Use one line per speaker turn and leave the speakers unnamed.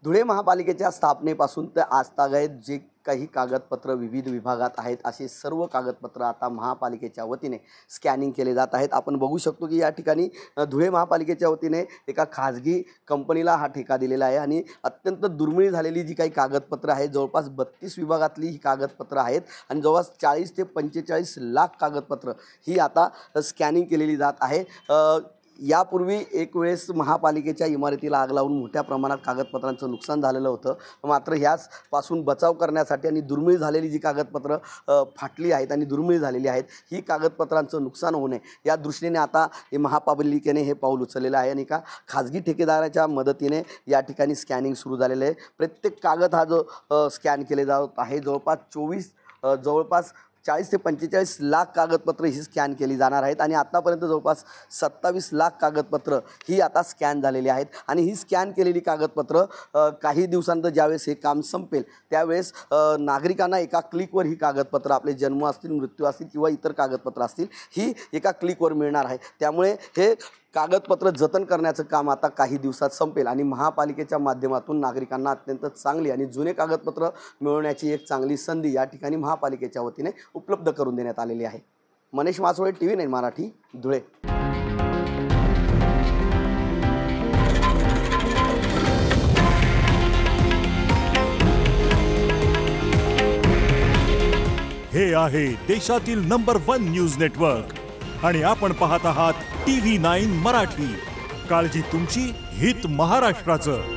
धुळे महापालिकेच्या स्थापनेपासून ते आजतागायत जे काही कागदपत्र विविध विभागात आहेत असे सर्व कागदपत्र आता महापालिकेच्या वतीने स्कॅनिंग केले जात आहेत। आपण बघू शकतो की या ठिकाणी धुळे महापालिकेच्या वतीने एका खाजगी कंपनीला हा ठेका दिलेला आहे आणि अत्यंत दुर्मिळ झालेली जी काही कागदपत्र आहेत, जवळपास 32 विभागातली ही कागदपत्र आहेत आणि जवळपास 40 ते 45 लाख कागदपत्र ही आता स्कॅनिंग केलेली जात आहे। यापूर्वी एक वेळेस महापालिकेच्या इमारतीला आग लावून मोठ्या प्रमाणात कागदपत्रांचं नुकसान झालेलं होतं। मात्र ह्याचपासून बचाव करण्यासाठी आणि दुर्मिळ झालेली जी कागदपत्र फाटली आहेत आणि दुर्मिळ झालेली आहेत, ही कागदपत्रांचं नुकसान होऊ नये या दृष्टीने आता महापालिकेने हे पाऊल उचललेलं आहे आणि एका खाजगी ठेकेदाराच्या मदतीने या ठिकाणी स्कॅनिंग सुरू झालेलं आहे। प्रत्येक कागद हा जो स्कॅन केले जात आहे, जवळपास 40 ते 45 लाख कागदपत्र ही स्कॅन केली जाणार आहेत आणि आतापर्यंत जवळपास 27 लाख कागदपत्र ही आता स्कॅन झालेली आहेत आणि ही स्कॅन केलेली कागदपत्र काही दिवसांत ज्यावेळेस हे काम संपेल त्यावेळेस नागरिकांना एका क्लिकवर ही कागदपत्र, आपले जन्म असतील, मृत्यू असतील किंवा इतर कागदपत्र असतील, ही एका क्लिकवर मिळणार आहे। त्यामुळे हे कागदपत्र जतन करण्याचं काम आता काही दिवसात संपेल आणि महापालिकेच्या माध्यमातून नागरिकांना अत्यंत चांगली आणि जुने कागदपत्र मिळवण्याची एक चांगली संधी या ठिकाणी महापालिकेच्या वतीने उपलब्ध करून देण्यात आलेली आहे। मनीष मासोळे, TV9 मराठी, धुळे।
हे आहे देशातील नंबर 1 न्यूज नेटवर्क आणि आपण पाहत आहात TV9 मराठी। काळजी तुमची, हित महाराष्ट्राचं।